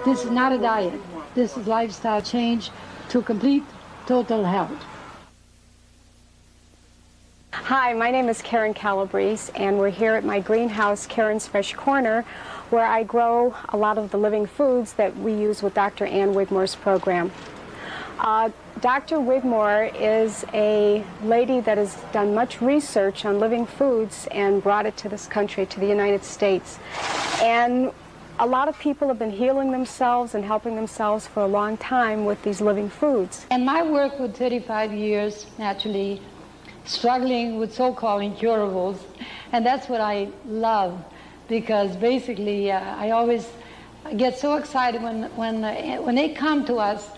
This is not a diet. This is lifestyle change to complete total health. Hi, my name is Karen Calabrese, and we're here at my greenhouse, Karen's Fresh Corner, where I grow a lot of the living foods that we use with Dr. Ann Wigmore's program. Dr. Wigmore is a lady that has done much research on living foods and brought it to this country, to the United States. And a lot of people have been healing themselves and helping themselves for a long time with these living foods. And my work with 35 years, naturally, struggling with so-called incurables, and that's what I love, because basically I always get so excited when they come to us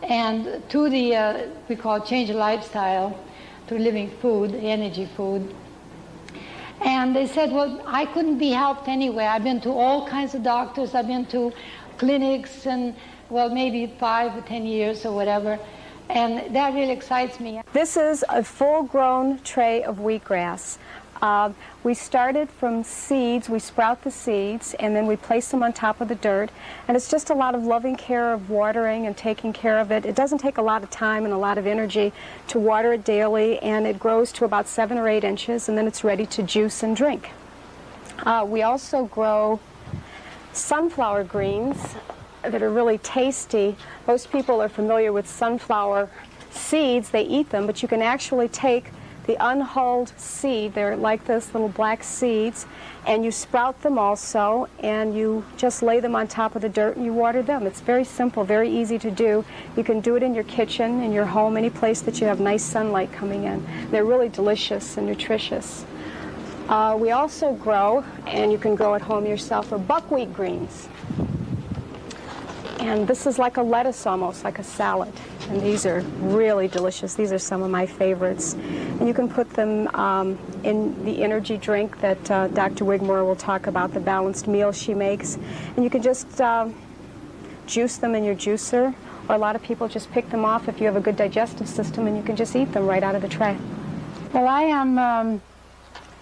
and to the we call it change of lifestyle, to living food, energy food. And they said, well, I couldn't be helped anyway. I've been to all kinds of doctors. I've been to clinics and, well, maybe 5 or 10 years or whatever. And that really excites me. This is a full-grown tray of wheatgrass. We started from seeds. We sprout the seeds, and then we place them on top of the dirt. And it's just a lot of loving care of watering and taking care of it. It doesn't take a lot of time and a lot of energy to water it daily, and it grows to about 7 or 8 inches, and then it's ready to juice and drink. We also grow sunflower greens that are really tasty. Most people are familiar with sunflower seeds. They eat them, but you can actually take the unhulled seed, they're like this, little black seeds, and you sprout them also, and you just lay them on top of the dirt and you water them. It's very simple, very easy to do. You can do it in your kitchen, in your home, any place that you have nice sunlight coming in. They're really delicious and nutritious. We also grow, and you can grow at home yourself, are buckwheat greens. And this is like a lettuce almost, like a salad. And these are really delicious. These are some of my favorites. And you can put them in the energy drink that Dr. Wigmore will talk about, the balanced meal she makes. And you can just juice them in your juicer, or a lot of people just pick them off if you have a good digestive system, and you can just eat them right out of the tray. Well, I am Ann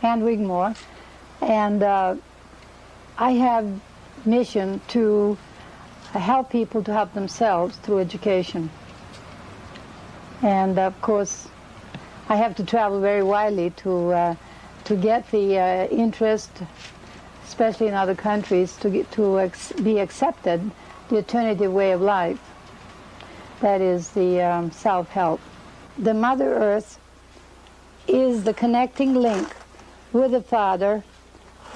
Wigmore, and I have mission to help people to help themselves through education. And of course, I have to travel very widely to get the interest, especially in other countries, to be accepted, the alternative way of life. That is the self-help. The Mother Earth is the connecting link with the Father,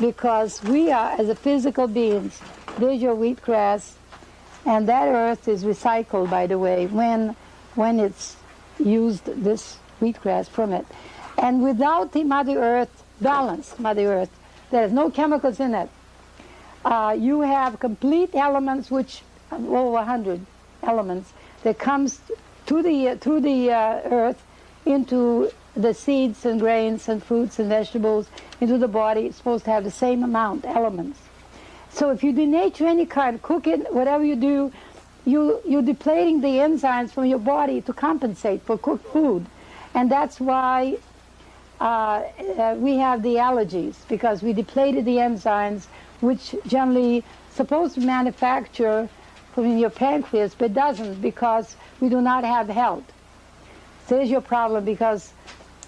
because we are, as a physical beings, there's your wheatgrass, and that earth is recycled, by the way, when it's used, this wheatgrass from it. And without the Mother Earth, balanced Mother Earth, there's no chemicals in it. You have complete elements, which over 100 elements, that comes through the earth into the seeds and grains and fruits and vegetables, into the body. It's supposed to have the same amount, elements. So if you denature any kind, cook it, whatever you do, you're depleting the enzymes from your body to compensate for cooked food. And that's why we have the allergies, because we depleted the enzymes, which generally supposed to manufacture from your pancreas, but doesn't, because we do not have health. So there's your problem, because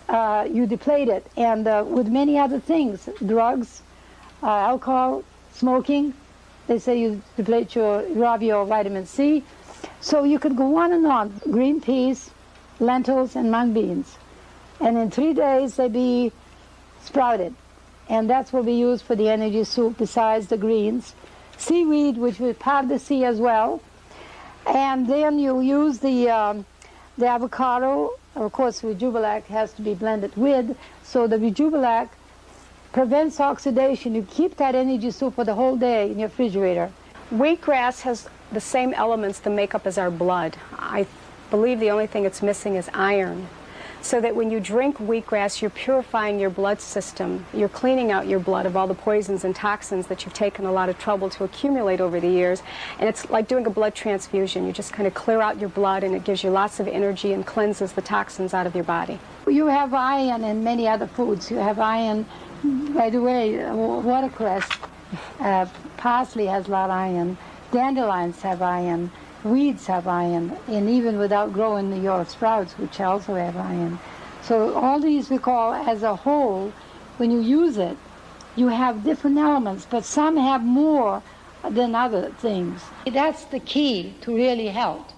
you deplete it. And with many other things, drugs, alcohol, smoking, they say you deplete rob your vitamin C. So you could go on and on. Green peas, lentils, and mung beans. And in 3 days they be sprouted. And that's what we use for the energy soup besides the greens. Seaweed, which is part of the sea as well. And then you use the avocado. Of course, Rejubilac has to be blended with. So the Rejubilac prevents oxidation. You keep that energy soup for the whole day in your refrigerator. Wheatgrass has the same elements that make up as our blood. I believe the only thing it's missing is iron. So that when you drink wheatgrass, you're purifying your blood system. You're cleaning out your blood of all the poisons and toxins that you've taken a lot of trouble to accumulate over the years. And it's like doing a blood transfusion. You just kind of clear out your blood, and it gives you lots of energy and cleanses the toxins out of your body. You have iron in many other foods. You have iron, by the way, watercress, parsley has a lot of iron. dandelions have iron, weeds have iron, and even without growing your sprouts, which also have iron. So all these we call as a whole, when you use it, you have different elements, but some have more than other things. That's the key to really health,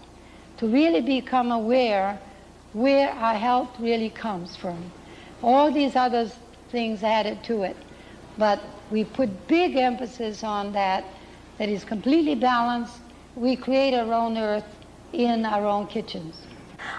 to really become aware where our health really comes from. All these other things added to it, but we put big emphasis on that is completely balanced. We create our own earth in our own kitchens.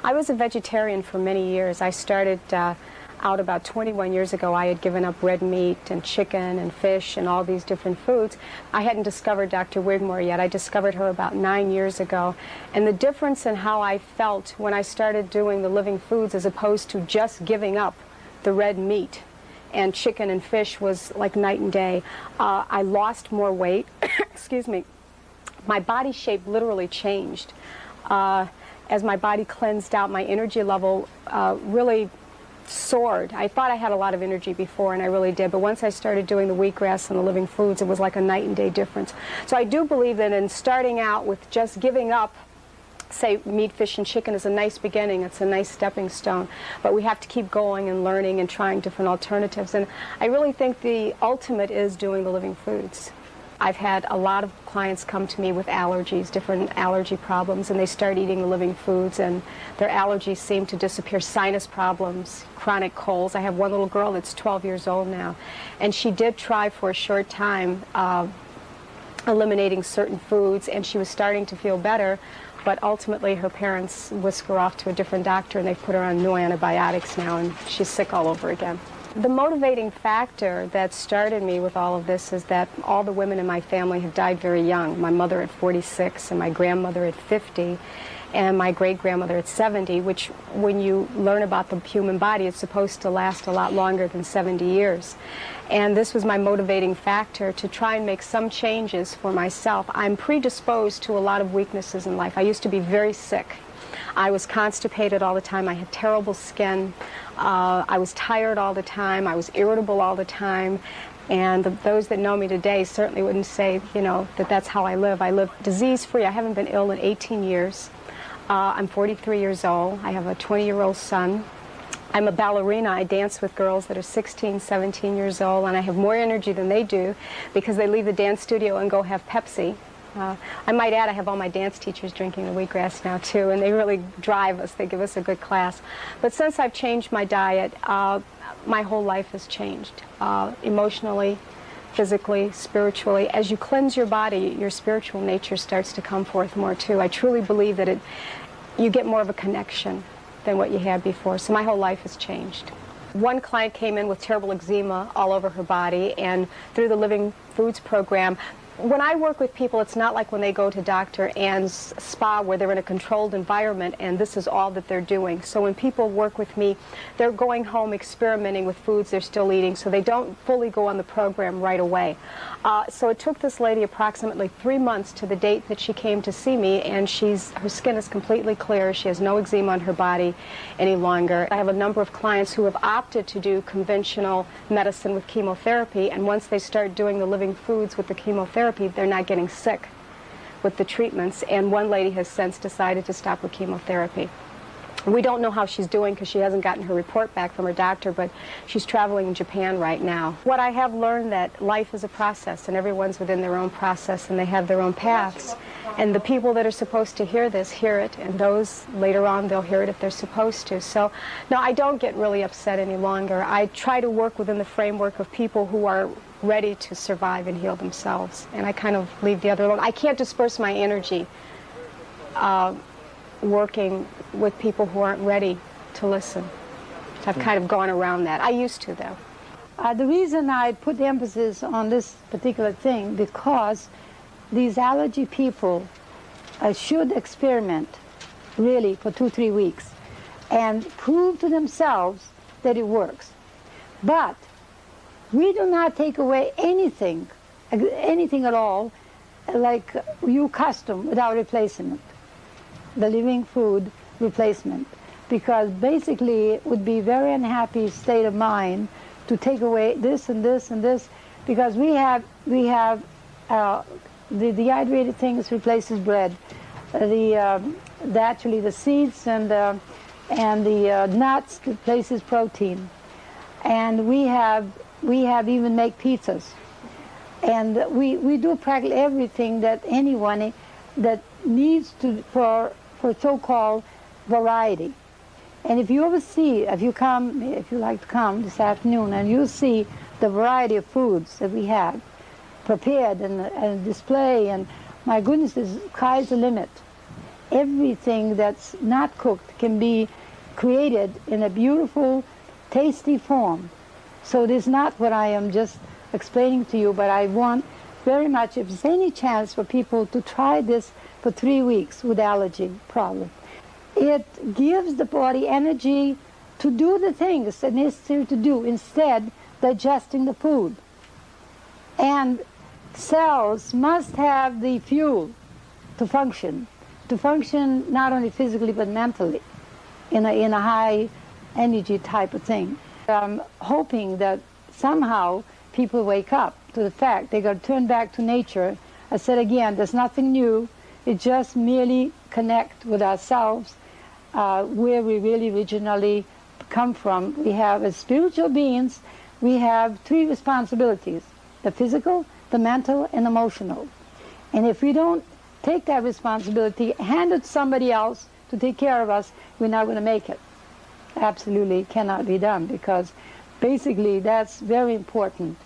I was a vegetarian for many years. I started out about 21 years ago. I had given up red meat and chicken and fish and all these different foods. I hadn't discovered Dr. Wigmore yet. I discovered her about 9 years ago. And the difference in how I felt when I started doing the living foods as opposed to just giving up the red meat and chicken and fish was like night and day. I lost more weight. Excuse me. My body shape literally changed. As my body cleansed out, my energy level really soared. I thought I had a lot of energy before, and I really did, but once I started doing the wheatgrass and the living foods, it was like a night and day difference. So I do believe that in starting out with just giving up, say, meat, fish, and chicken is a nice beginning. It's a nice stepping stone, but we have to keep going and learning and trying different alternatives, and I really think the ultimate is doing the living foods. I've had a lot of clients come to me with allergies, different allergy problems, and they start eating the living foods, and their allergies seem to disappear. Sinus problems, chronic colds. I have one little girl that's 12 years old now, and she did try for a short time eliminating certain foods, and she was starting to feel better, but ultimately her parents whisked her off to a different doctor, and they put her on new antibiotics now, and she's sick all over again. The motivating factor that started me with all of this is that all the women in my family have died very young. My mother at 46, and my grandmother at 50, and my great-grandmother at 70, which when you learn about the human body, it's supposed to last a lot longer than 70 years. And this was my motivating factor to try and make some changes for myself. I'm predisposed to a lot of weaknesses in life. I used to be very sick. I was constipated all the time. I had terrible skin. I was tired all the time. I was irritable all the time. And those that know me today certainly wouldn't say, you know, that that's how I live. I live disease-free. I haven't been ill in 18 years. I'm 43 years old. I have a 20-year-old son. I'm a ballerina. I dance with girls that are 16, 17 years old, and I have more energy than they do because they leave the dance studio and go have Pepsi. I might add, I have all my dance teachers drinking the wheatgrass now too, and they really drive us. They give us a good class. But since I've changed my diet, my whole life has changed, emotionally, physically, spiritually. As you cleanse your body, your spiritual nature starts to come forth more too. I truly believe that you get more of a connection than what you had before. So my whole life has changed. One client came in with terrible eczema all over her body, and through the Living Foods program, when I work with people, it's not like when they go to Dr. Ann's spa where they're in a controlled environment and this is all that they're doing. So when people work with me, they're going home experimenting with foods they're still eating, so they don't fully go on the program right away. So it took this lady approximately 3 months to the date that she came to see me, and her skin is completely clear. She has no eczema on her body any longer. I have a number of clients who have opted to do conventional medicine with chemotherapy, and once they start doing the living foods with the chemotherapy, they're not getting sick with the treatments, and one lady has since decided to stop with chemotherapy. We don't know how she's doing because she hasn't gotten her report back from her doctor, but she's traveling in Japan right now. What I have learned that life is a process, and everyone's within their own process, and they have their own paths. And the people that are supposed to hear this hear it, and those later on, they'll hear it if they're supposed to. So, no, I don't get really upset any longer. I try to work within the framework of people who are ready to survive and heal themselves, and I kind of leave the other alone. I can't disperse my energy working with people who aren't ready to listen. So I've kind of gone around that. I used to, though. The reason I put the emphasis on this particular thing, because these allergy people should experiment really for 2-3 weeks and prove to themselves that it works. But we do not take away anything at all, like you custom, without replacing it. The living food replacement, because basically it would be very unhappy state of mind to take away this and this and this, because we have The dehydrated things replaces bread. Actually the seeds and the nuts replaces protein. And we have even make pizzas. And we do practically everything that anyone that needs to for so-called variety. And if you ever see, if you like to come this afternoon, and you see the variety of foods that we have prepared and display, and my goodness, the sky's the limit. Everything that's not cooked can be created in a beautiful, tasty form. So it is not what I am just explaining to you, but I want very much, if there's any chance for people to try this for 3 weeks with allergy problem. It gives the body energy to do the things that necessary to do, instead digesting the food. And cells must have the fuel to function not only physically but mentally in a high energy type of thing. I'm hoping that somehow people wake up to the fact they got to turn back to nature. I said again, there's nothing new. It just merely connect with ourselves, where we really originally come from. We have, as spiritual beings, we have 3 responsibilities: the physical, the mental, and emotional. And if we don't take that responsibility, hand it to somebody else to take care of us, we're not going to make it. Absolutely cannot be done, because basically that's very important,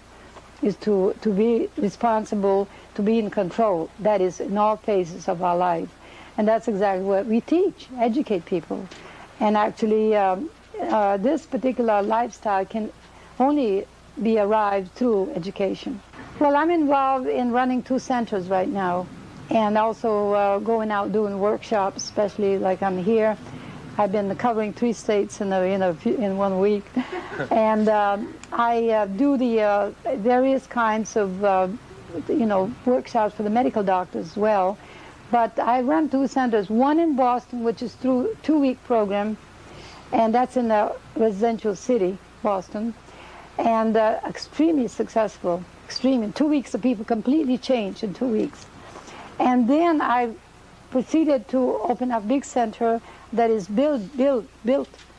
is to be responsible, to be in control. That is in all phases of our life. And that's exactly what we teach, educate people. And actually this particular lifestyle can only be arrived through education. Well, I'm involved in running 2 centers right now, and also going out doing workshops, especially like I'm here. I've been covering 3 states in 1 week. And I do the various kinds of workshops for the medical doctors as well. But I run 2 centers, one in Boston, which is through 2-week program, and that's in the residential city, Boston, and extremely successful, extreme. In 2 weeks, the people completely changed in 2 weeks. And then I proceeded to open a big center that is built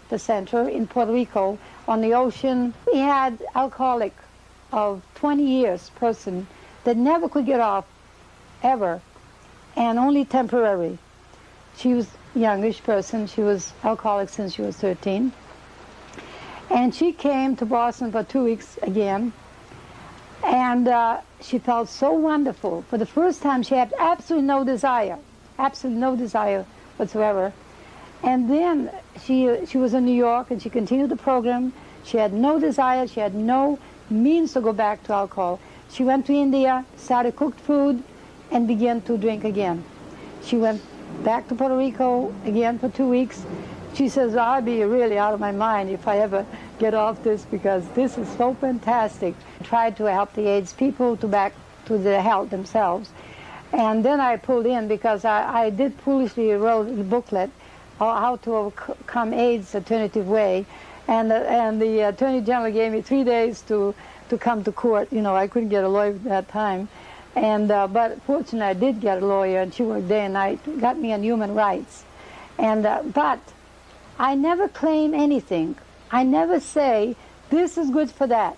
the center in Puerto Rico on the ocean. We had alcoholic of 20 years person that never could get off, ever, and only temporary. She was a youngish person. She was alcoholic since she was 13. And she came to Boston for 2 weeks again. And she felt so wonderful. For the first time, she had absolutely no desire whatsoever. And then she was in New York, and she continued the program. She had no desire. She had no means to go back to alcohol. She went to India, started cooked food, and began to drink again. She went back to Puerto Rico again for 2 weeks. She says, I'll be really out of my mind if I ever get off this, because this is so fantastic. I tried to help the AIDS people to back to their health themselves. And then I pulled in, because I did foolishly wrote a booklet, How to Overcome AIDS Alternative Way. And the Attorney General gave me 3 days to come to court. I couldn't get a lawyer at that time. And but fortunately, I did get a lawyer, and she worked day and night, got me on human rights. And but I never claim anything. I never say, this is good for that,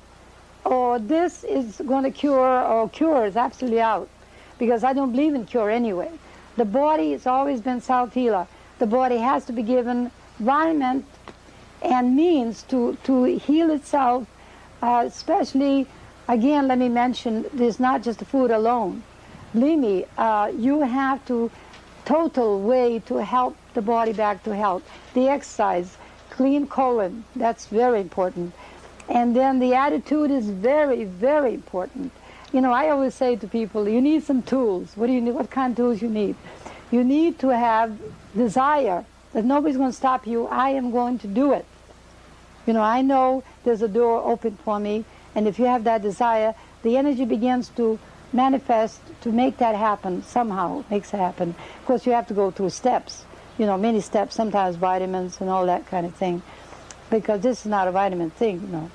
or this is going to cure, or cure is absolutely out, because I don't believe in cure anyway. The body has always been self-healer. The body has to be given environment and means to heal itself, especially, again, let me mention, there's not just the food alone. Believe me, you have to total way to help the body back to health. The exercise, clean colon, that's very important. And then the attitude is very, very important. I always say to people, you need some tools. What do you need? What kind of tools you need? You need to have desire, that nobody's going to stop you. I am going to do it. I know there's a door open for me, and if you have that desire, the energy begins to manifest to make that happen somehow, makes it happen. Of course, you have to go through steps, many steps, sometimes vitamins and all that kind of thing, because this is not a vitamin thing,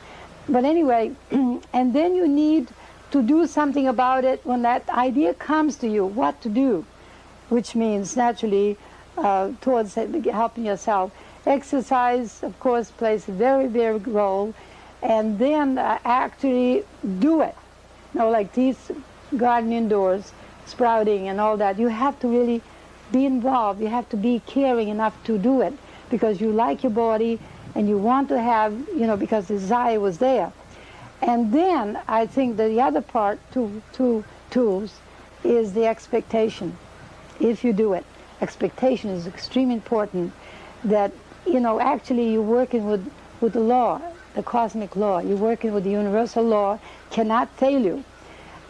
But anyway, and then you need to do something about it when that idea comes to you, what to do, which means naturally towards helping yourself. Exercise, of course, plays a very, very big role, and then actually do it. You know, like these garden indoors, sprouting and all that, you have to really be involved. You have to be caring enough to do it because you like your body and you want to have, you know, because the desire was there. And then I think that the other part, tools, is the expectation. If you do it, expectation is extremely important. That, you know, actually you're working with the law, the cosmic law. You're working with the universal law, cannot fail you.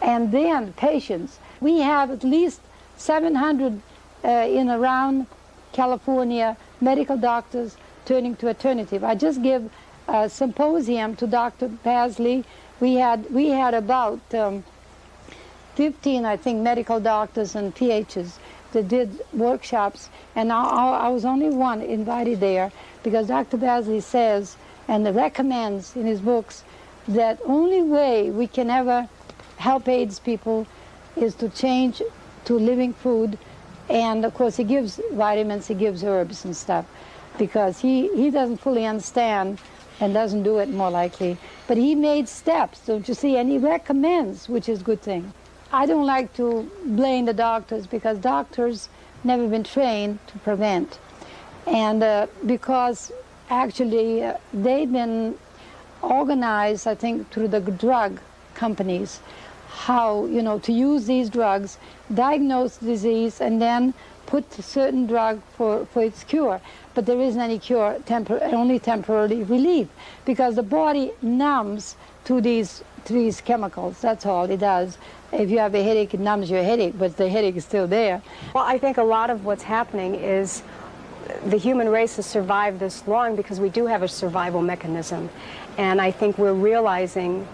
And then patience. We have at least 700 in around California medical doctors turning to alternative. I just give a symposium to Dr. Basley. We had about 15, I think, medical doctors and PHs that did workshops, and I was only one invited there because Dr. Basley says and recommends in his books that only way we can ever help AIDS people is to change to living food. And of course he gives vitamins, he gives herbs and stuff, because he doesn't fully understand and doesn't do it more likely. But he made steps, don't you see, and he recommends, which is a good thing. I don't like to blame the doctors because doctors never been trained to prevent. And because actually they've been organized, I think, through the drug companies, how, you know, to use these drugs, diagnose disease, and then put a certain drug for its cure. But there isn't any cure, only temporary relief, because the body numbs to these chemicals. That's all it does. If you have a headache, it numbs your headache, but the headache is still there. Well, I think a lot of what's happening is the human race has survived this long because we do have a survival mechanism. And I think we're realizing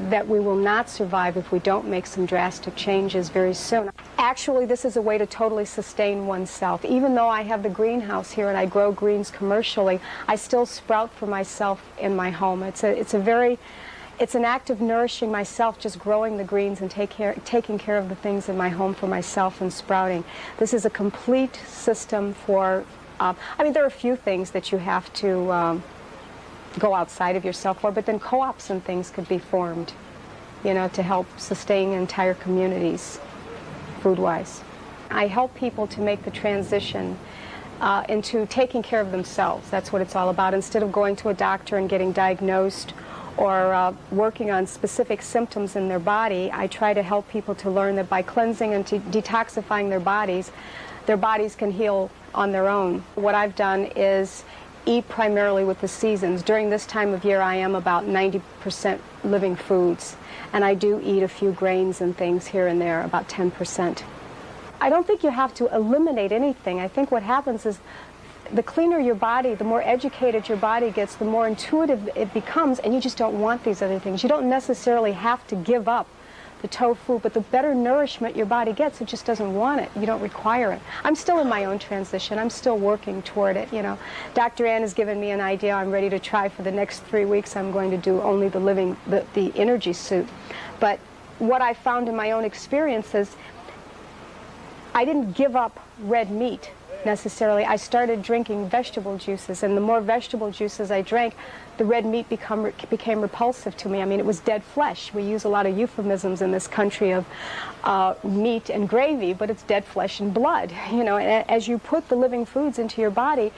that we will not survive if we don't make some drastic changes very soon. Actually, this is a way to totally sustain oneself. Even though I have the greenhouse here and I grow greens commercially, I still sprout for myself in my home. It's an act of nourishing myself, just growing the greens and taking care of the things in my home for myself and sprouting. This is a complete system for, I mean, there are a few things that you have to go outside of yourself for, but then co-ops and things could be formed, you know, to help sustain entire communities food-wise. I help people to make the transition into taking care of themselves. That's what it's all about. Instead of going to a doctor and getting diagnosed or working on specific symptoms in their body, I try to help people to learn that by cleansing and detoxifying their bodies can heal on their own. What I've done is eat primarily with the seasons. During this time of year, I am about 90% living foods, and I do eat a few grains and things here and there, about 10%. I don't think you have to eliminate anything. I think what happens is the cleaner your body, the more educated your body gets, the more intuitive it becomes, and you just don't want these other things. You don't necessarily have to give up the tofu, but the better nourishment your body gets, it just doesn't want it. You don't require it. I'm still in my own transition. I'm still working toward it, you know. Dr. Ann has given me an idea I'm ready to try for the next 3 weeks. I'm going to do only the energy suit. But what I found in my own experience is I didn't give up red meat necessarily. I started drinking vegetable juices, and the more vegetable juices I drank, the red meat became repulsive to me. I mean, it was dead flesh. We use a lot of euphemisms in this country of meat and gravy, but it's dead flesh and blood. You know, and as you put the living foods into your body,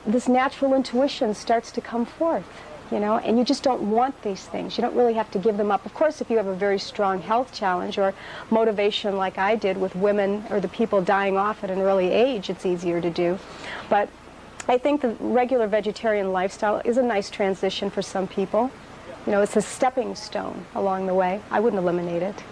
this natural intuition starts to come forth. You know, and you just don't want these things. You don't really have to give them up. Of course, if you have a very strong health challenge or motivation like I did with women or the people dying off at an early age, it's easier to do. But I think the regular vegetarian lifestyle is a nice transition for some people. You know, it's a stepping stone along the way. I wouldn't eliminate it.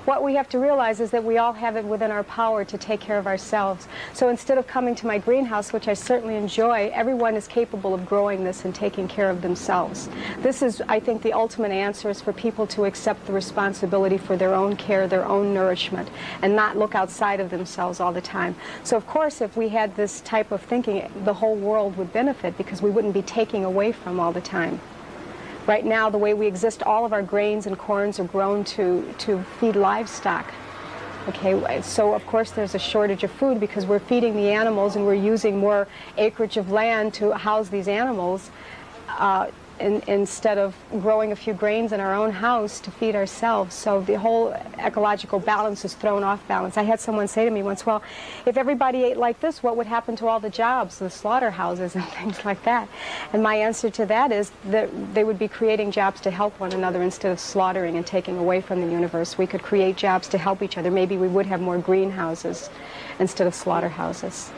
What we have to realize is that we all have it within our power to take care of ourselves. So instead of coming to my greenhouse, which I certainly enjoy, everyone is capable of growing this and taking care of themselves. This is, I think, the ultimate answer is for people to accept the responsibility for their own care, their own nourishment, and not look outside of themselves all the time. So of course, if we had this type of thinking, the whole world would benefit because we wouldn't be taking away from all the time. Right now, the way we exist, all of our grains and corns are grown to feed livestock. Okay, so of course there's a shortage of food because we're feeding the animals and we're using more acreage of land to house these animals instead of growing a few grains in our own house to feed ourselves. So the whole ecological balance is thrown off balance. I had someone say to me once, well, if everybody ate like this, what would happen to all the jobs, the slaughterhouses and things like that? And my answer to that is that they would be creating jobs to help one another instead of slaughtering and taking away from the universe. We could create jobs to help each other. Maybe we would have more greenhouses instead of slaughterhouses.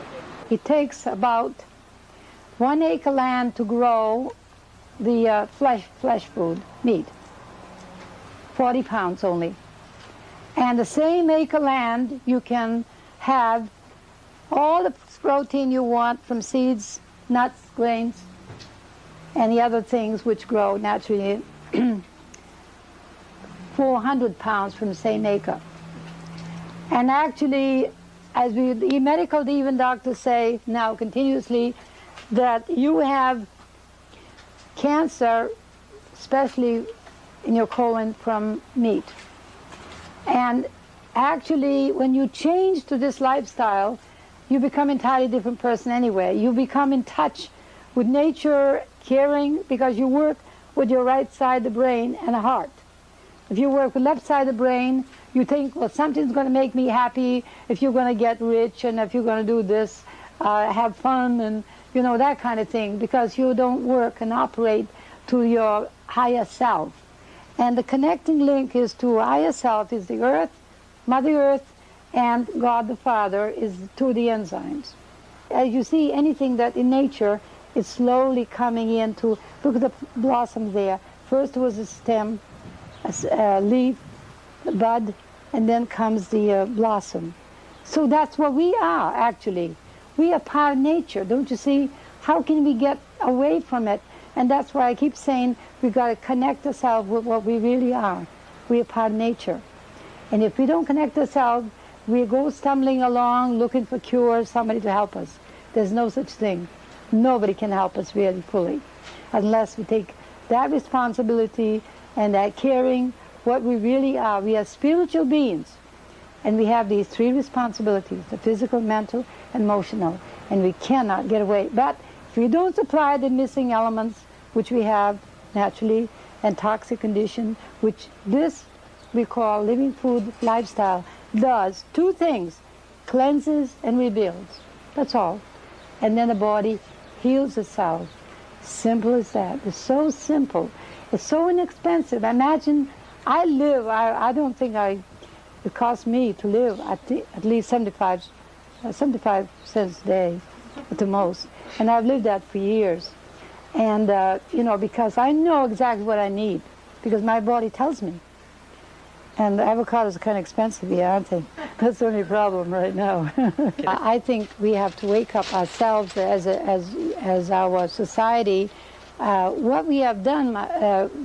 It takes about 1 acre land to grow the flesh food, meat, 40 pounds only. And the same acre land, you can have all the protein you want from seeds, nuts, grains, and the other things which grow naturally, 400 pounds from the same acre. And actually, as the medical, even doctors say now continuously, that you have cancer, especially in your colon, from meat. And actually, when you change to this lifestyle, you become an entirely different person anyway. You become in touch with nature, caring, because you work with your right side of the brain and the heart. If you work with left side of the brain, you think, well, something's going to make me happy, if you're going to get rich, and if you're going to do this, have fun, and you know, that kind of thing, because you don't work and operate to your higher self. And the connecting link is to higher self is the earth, Mother Earth, and God the Father is to the enzymes. As you see, anything that in nature is slowly coming into, look at the blossoms there. First was a stem, a leaf, the bud, and then comes the blossom. So that's what we are, actually. We are part of nature, don't you see? How can we get away from it? And that's why I keep saying we've got to connect ourselves with what we really are. We are part of nature. And if we don't connect ourselves, we go stumbling along looking for cures, somebody to help us. There's no such thing. Nobody can help us really fully unless we take that responsibility and that caring what we really are. We are spiritual beings. And we have these three responsibilities, the physical, mental, and emotional, and we cannot get away. But if we don't supply the missing elements, which we have naturally, and toxic condition, which this we call living food lifestyle, does two things, cleanses and rebuilds. That's all. And then the body heals itself. Simple as that. It's so simple. It's so inexpensive. Imagine, I don't think it costs me to live at least 75 cents a day at the most. And I've lived that for years. And, you know, because I know exactly what I need, because my body tells me. And avocados are kind of expensive here, aren't they? That's the only problem right now. I think we have to wake up ourselves as our society. What we have done,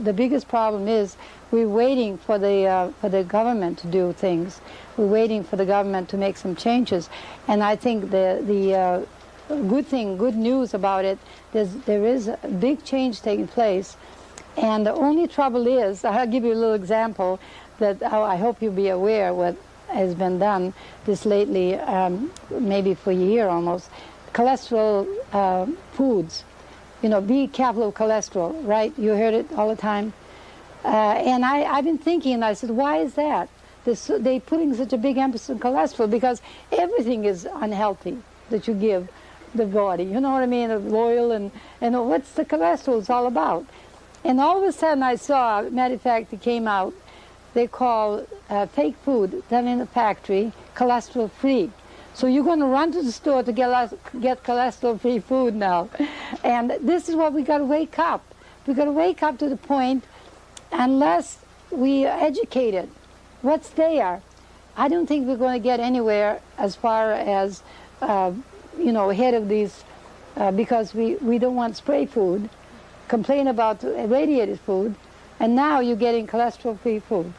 the biggest problem is we're waiting for the government to do things. We're waiting for the government to make some changes. And I think the good news about it, there is a big change taking place. And the only trouble is, I'll give you a little example that I hope you'll be aware what has been done this lately, maybe for a year almost. Cholesterol foods. You know, be careful of cholesterol, right? You heard it all the time. And I've been thinking, I said, why is that? They're putting such a big emphasis on cholesterol because everything is unhealthy that you give the body. You know what I mean? The oil and what's the cholesterol is all about. And all of a sudden I saw, matter of fact, it came out, they call fake food done in a factory cholesterol free. So you're going to run to the store to get cholesterol-free food now. And this is what we got to wake up. We got to wake up to the point, unless we are educated, what's there? I don't think we're going to get anywhere as far as, you know, ahead of these, because we don't want spray food, complain about irradiated food, and now you're getting cholesterol-free food.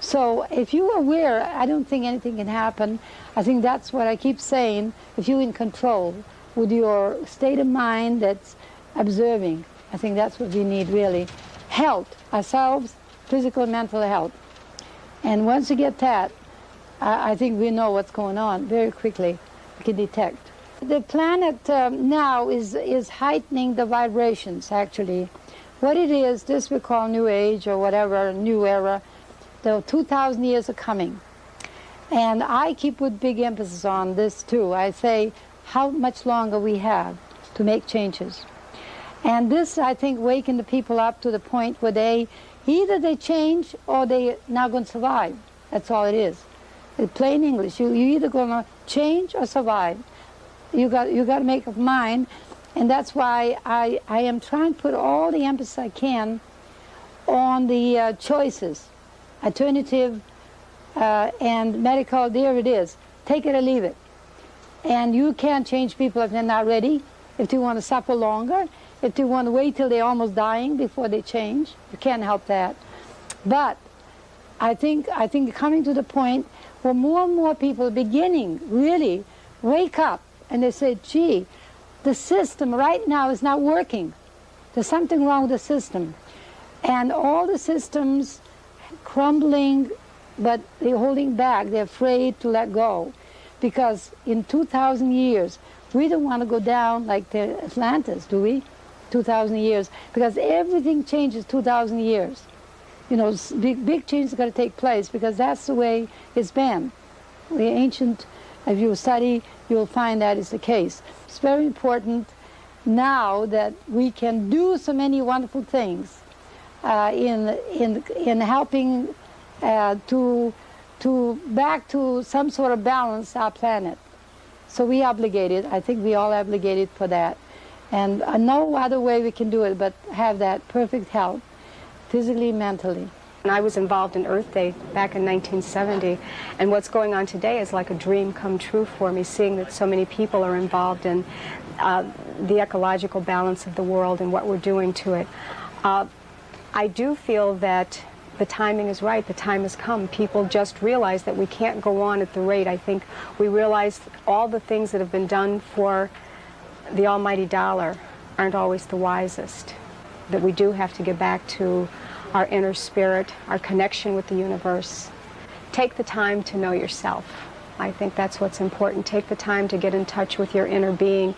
So if you're aware, I don't think anything can happen. I think that's what I keep saying. If you're in control with your state of mind that's observing, I think that's what we need really. health, ourselves, physical and mental health. And once you get that, I think we know what's going on very quickly. We can detect. The planet now is heightening the vibrations, actually. What it is, this we call New Age or whatever, New Era. The 2,000 years are coming. And I keep with big emphasis on this too. I say how much longer we have to make changes. And this, I think, wakened the people up to the point where either they change or they're not going to survive. That's all it is. In plain English, you're either going to change or survive. You got to make up mind, and that's why I am trying to put all the emphasis I can on the choices, alternative and medical. There it is. Take it or leave it. And you can't change people if they're not ready, if they want to suffer longer, if they want to wait till they're almost dying before they change. You can't help that. But I think coming to the point where more and more people are beginning really wake up and they say, gee, the system right now is not working. There's something wrong with the system. And all the systems crumbling, but they're holding back. They're afraid to let go. Because in 2,000 years, we don't want to go down like the Atlantis, do we? 2,000 years. Because everything changes 2,000 years. You know, big changes are going to take place because that's the way it's been. The ancient, if you study, you'll find that is the case. It's very important now that we can do so many wonderful things in helping to back to some sort of balance our planet. So we obligated. I think we all obligated for that. And no other way we can do it but have that perfect health, physically, mentally. And I was involved in Earth Day back in 1970, and what's going on today is like a dream come true for me, seeing that so many people are involved in the ecological balance of the world and what we're doing to it. I do feel that the timing is right. The time has come. People just realize that we can't go on at the rate. I think we realize all the things that have been done for the almighty dollar aren't always the wisest, that we do have to get back to our inner spirit, our connection with the universe. Take the time to know yourself. I think that's what's important. Take the time to get in touch with your inner being.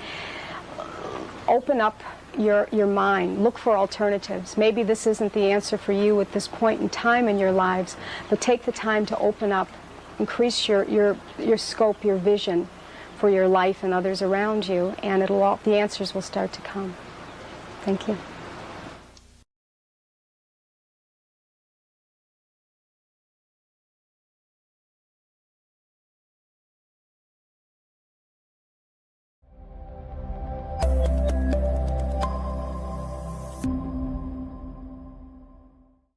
Open up your mind. Look for alternatives. Maybe this isn't the answer for you at this point in time in your lives, but take the time to open up, increase your scope, your vision for your life and others around you, and the answers will start to come. Thank you.